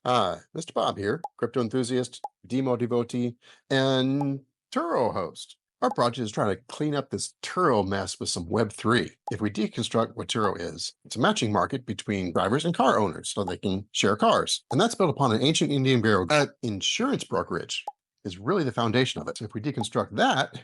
Hi, Mr. Bob here, crypto enthusiast, DIMO devotee, and Turo host. Our project is trying to clean up this Turo mess with some Web3. If we deconstruct what Turo is, it's a matching market between drivers and car owners so they can share cars. And that's built upon an ancient Indian burial. That insurance brokerage is really the foundation of it. So if we deconstruct that,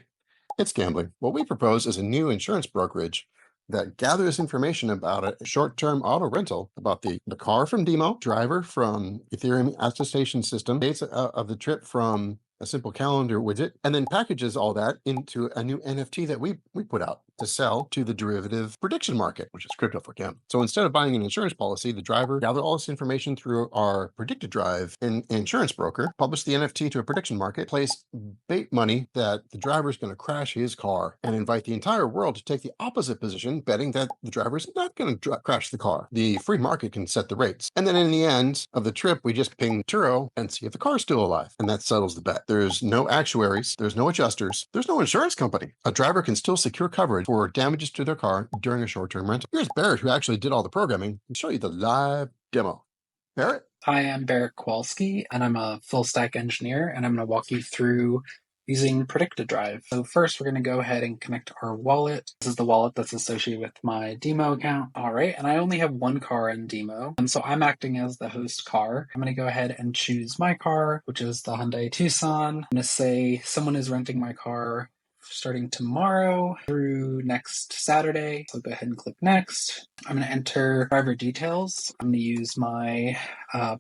it's gambling. What we propose is a new insurance brokerage that gathers information about a short-term auto rental, about the car from Demo, driver from Ethereum Attestation System, dates of the trip from a simple calendar widget, and then packages all that into a new NFT that we put out to sell to the derivative prediction market, which is crypto for gambling. So instead of buying an insurance policy, the driver gathered all this information through our predicted drive in insurance broker, published the NFT to a prediction market, place bait money that the driver is going to crash his car, and invite the entire world to take the opposite position, betting that the driver is not going to crash the car. The free market can set the rates. And then in the end of the trip, we just ping Turo and see if the car's still alive. And that settles the bet. There's no actuaries, there's no adjusters, there's no insurance company. A driver can still secure coverage for damages to their car during a short-term rental. Here's Barrett, who actually did all the programming, and show you the live demo. Barrett? Hi, I'm Barrett Kowalski, and I'm a full stack engineer, and I'm going to walk you through using Predicted Drive. So first, we're going to go ahead and connect our wallet. This is the wallet that's associated with my DIMO account. All right, and I only have one car in DIMO, and so I'm acting as the host car. I'm going to go ahead and choose my car, which is the Hyundai Tucson. I'm going to say someone is renting my car starting tomorrow through next Saturday. So I'll go ahead and click next. I'm going to enter driver details. I'm going to use my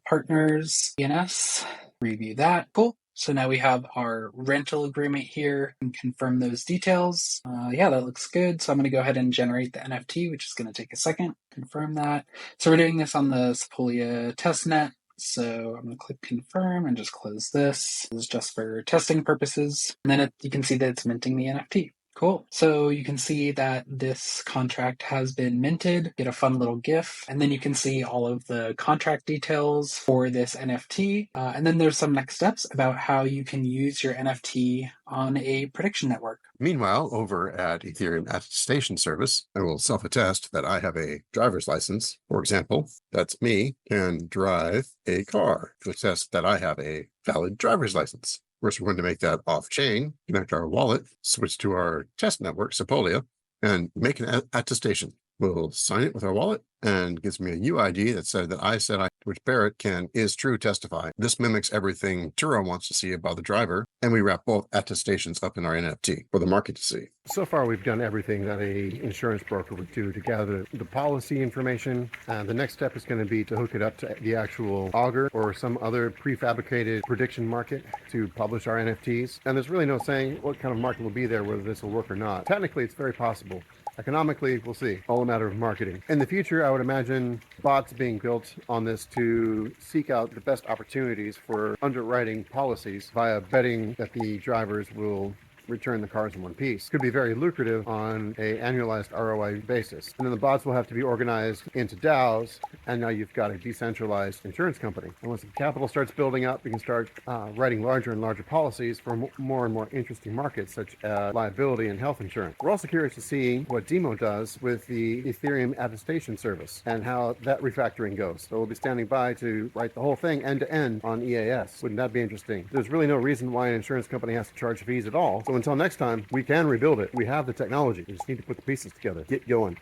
partner's DNS, review that. Cool. So now we have our rental agreement here and confirm those details. Yeah, that looks good. So I'm going to go ahead and generate the NFT, which is going to take a second. Confirm that. So we're doing this on the Sepolia testnet. So I'm going to click confirm and just close this. This is just for testing purposes. And then you can see that it's minting the NFT. Cool. So you can see that this contract has been minted. Get a fun little GIF. And then you can see all of the contract details for this NFT. And then there's some next steps about how you can use your NFT on a prediction network. Meanwhile, over at Ethereum Attestation Service, I will self-attest that I have a driver's license. For example, that's me, can drive a car to attest that I have a valid driver's license. First, we're going to make that off-chain, connect our wallet, switch to our test network, Sepolia, and make an attestation. We'll sign it with our wallet and gives me a UID that said that I said which Barrett is true testify. This mimics everything Turo wants to see about the driver, and we wrap both attestations up in our NFT for the market to see. So far, we've done everything that a insurance broker would do to gather the policy information. The next step is going to be to hook it up to the actual Augur or some other prefabricated prediction market to publish our NFTs. And there's really no saying what kind of market will be there, whether this will work or not. Technically, it's very possible. Economically, we'll see. All a matter of marketing. In the future, I would imagine bots being built on this to seek out the best opportunities for underwriting policies via betting that the drivers will return the cars in one piece. Could be very lucrative on a annualized ROI basis. And then the bots will have to be organized into DAOs, and now you've got a decentralized insurance company. And once the capital starts building up, we can start writing larger and larger policies for more and more interesting markets, such as liability and health insurance. We're also curious to see what DIMO does with the Ethereum Attestation Service and how that refactoring goes. So we'll be standing by to write the whole thing end to end on EAS. Wouldn't that be interesting? There's really no reason why an insurance company has to charge fees at all. So until next time, we can rebuild it. We have the technology. We just need to put the pieces together. Get going.